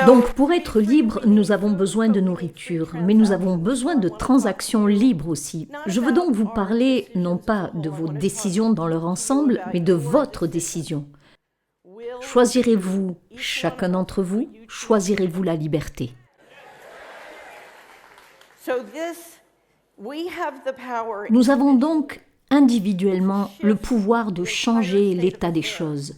Donc pour être libre, nous avons besoin de nourriture, mais nous avons besoin de transactions libres aussi. Je veux donc vous parler non pas de vos décisions dans leur ensemble, mais de votre décision. Choisirez-vous, chacun d'entre vous, choisirez-vous la liberté? Nous avons donc individuellement le pouvoir de changer l'état des choses.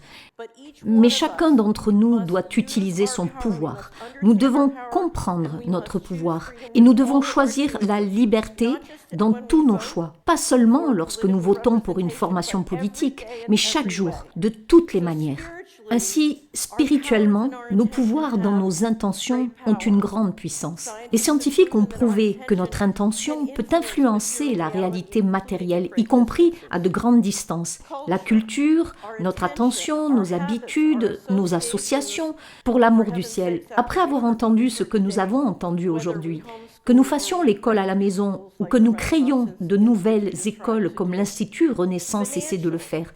Mais chacun d'entre nous doit utiliser son pouvoir. Nous devons comprendre notre pouvoir et nous devons choisir la liberté dans tous nos choix. Pas seulement lorsque nous votons pour une formation politique, mais chaque jour, de toutes les manières. Ainsi, spirituellement, nos pouvoirs dans nos intentions ont une grande puissance. Les scientifiques ont prouvé que notre intention peut influencer la réalité matérielle, y compris à de grandes distances. La culture, notre attention, nos habitudes, nos associations, pour l'amour du ciel. Après avoir entendu ce que nous avons entendu aujourd'hui, que nous fassions l'école à la maison ou que nous créions de nouvelles écoles comme l'Institut Renaissance essaie de le faire.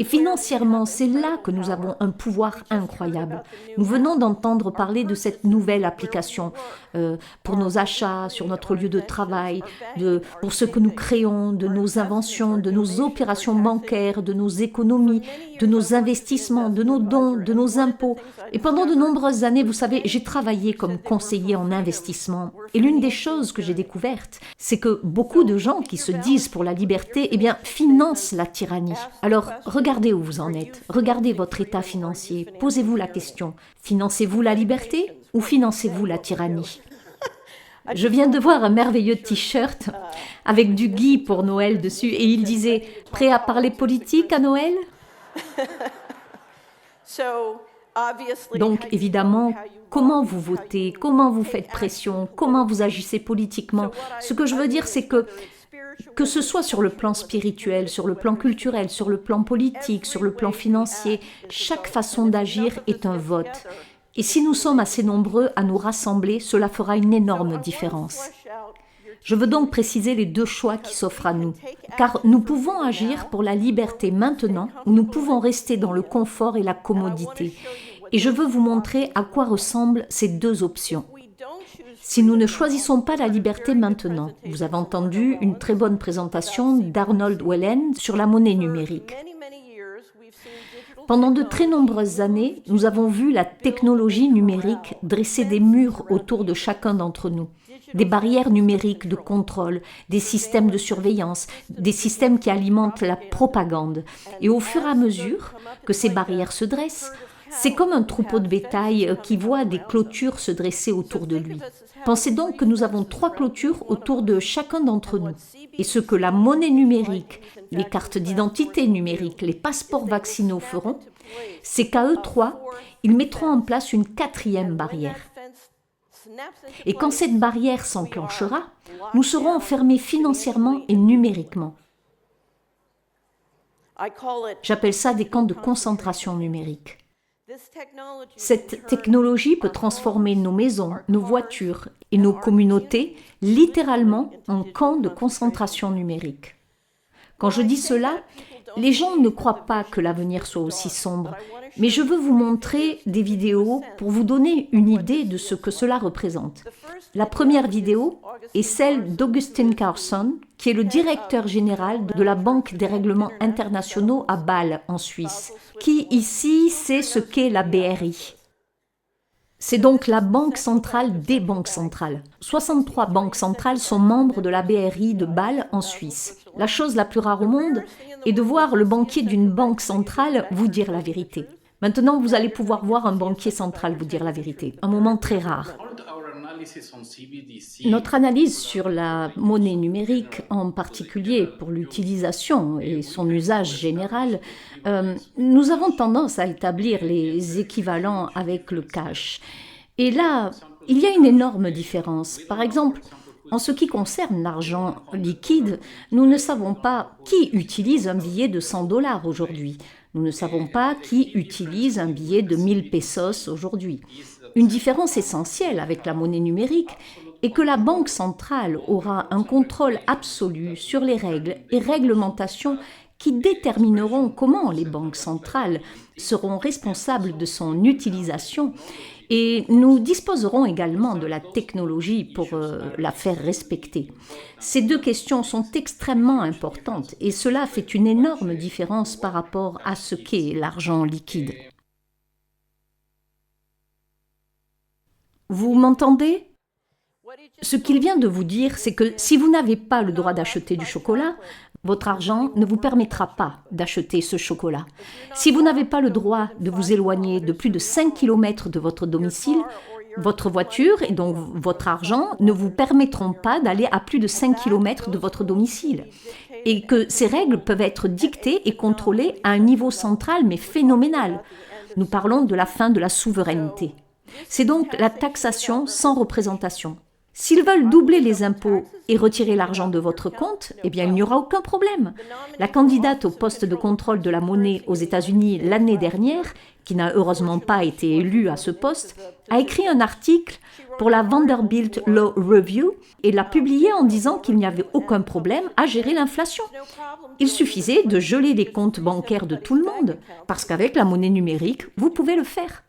Et financièrement, c'est là que nous avons un pouvoir incroyable. Nous venons d'entendre parler de cette nouvelle application pour nos achats, sur notre lieu de travail, pour ce que nous créons, de nos inventions, de nos opérations bancaires, de nos économies, de nos investissements, de nos dons, de nos impôts. Et pendant de nombreuses années, vous savez, j'ai travaillé comme conseiller en investissement. Et l'une des choses que j'ai découvertes, c'est que beaucoup de gens qui se disent pour la liberté, eh bien, financent la tyrannie. Alors, regardez où vous en êtes. Regardez votre état financier. Posez-vous la question. Financez-vous la liberté ou financez-vous la tyrannie? Je viens de voir un merveilleux t-shirt avec du gui pour Noël dessus et il disait « Prêt à parler politique à Noël ?» Donc évidemment, comment vous votez, comment vous faites pression, comment vous agissez politiquement. Ce que je veux dire, c'est que ce soit sur le plan spirituel, sur le plan culturel, sur le plan politique, sur le plan financier, chaque façon d'agir est un vote. Et si nous sommes assez nombreux à nous rassembler, cela fera une énorme différence. Je veux donc préciser les deux choix qui s'offrent à nous, car nous pouvons agir pour la liberté maintenant ou nous pouvons rester dans le confort et la commodité. Et je veux vous montrer à quoi ressemblent ces deux options. Si nous ne choisissons pas la liberté maintenant, vous avez entendu une très bonne présentation d'Arnold Wellen sur la monnaie numérique. Pendant de très nombreuses années, nous avons vu la technologie numérique dresser des murs autour de chacun d'entre nous. Des barrières numériques de contrôle, des systèmes de surveillance, des systèmes qui alimentent la propagande. Et au fur et à mesure que ces barrières se dressent, c'est comme un troupeau de bétail qui voit des clôtures se dresser autour de lui. Pensez donc que nous avons 3 clôtures autour de chacun d'entre nous. Et ce que la monnaie numérique, les cartes d'identité numériques, les passeports vaccinaux feront, c'est qu'à eux 3, ils mettront en place une 4e barrière. Et quand cette barrière s'enclenchera, nous serons enfermés financièrement et numériquement. J'appelle ça des camps de concentration numérique. Cette technologie peut transformer nos maisons, nos voitures et nos communautés littéralement en camps de concentration numérique. Quand je dis cela, les gens ne croient pas que l'avenir soit aussi sombre, mais je veux vous montrer des vidéos pour vous donner une idée de ce que cela représente. La première vidéo est celle d'Augustin Carlson, qui est le directeur général de la Banque des règlements internationaux à Bâle, en Suisse. Qui ici sait ce qu'est la BRI? C'est donc la banque centrale des banques centrales. 63 banques centrales sont membres de la BRI de Bâle en Suisse. La chose la plus rare au monde est de voir le banquier d'une banque centrale vous dire la vérité. Maintenant, vous allez pouvoir voir un banquier central vous dire la vérité. Un moment très rare. Notre analyse sur la monnaie numérique, en particulier pour l'utilisation et son usage général, nous avons tendance à établir les équivalents avec le cash. Et là, il y a une énorme différence. Par exemple, en ce qui concerne l'argent liquide, nous ne savons pas qui utilise un billet de 100 $ aujourd'hui. Nous ne savons pas qui utilise un billet de 1000 pesos aujourd'hui. Une différence essentielle avec la monnaie numérique est que la Banque centrale aura un contrôle absolu sur les règles et réglementations qui détermineront comment les banques centrales seront responsables de son utilisation et nous disposerons également de la technologie pour la faire respecter. Ces deux questions sont extrêmement importantes et cela fait une énorme différence par rapport à ce qu'est l'argent liquide. Vous m'entendez ? Ce qu'il vient de vous dire, c'est que si vous n'avez pas le droit d'acheter du chocolat, votre argent ne vous permettra pas d'acheter ce chocolat. Si vous n'avez pas le droit de vous éloigner de plus de 5 km de votre domicile, votre voiture et donc votre argent ne vous permettront pas d'aller à plus de 5 km de votre domicile. Et que ces règles peuvent être dictées et contrôlées à un niveau central mais phénoménal. Nous parlons de la fin de la souveraineté. C'est donc la taxation sans représentation. S'ils veulent doubler les impôts et retirer l'argent de votre compte, eh bien il n'y aura aucun problème. La candidate au poste de contrôle de la monnaie aux États-Unis l'année dernière, qui n'a heureusement pas été élue à ce poste, a écrit un article pour la Vanderbilt Law Review et l'a publié en disant qu'il n'y avait aucun problème à gérer l'inflation. Il suffisait de geler les comptes bancaires de tout le monde, parce qu'avec la monnaie numérique, vous pouvez le faire.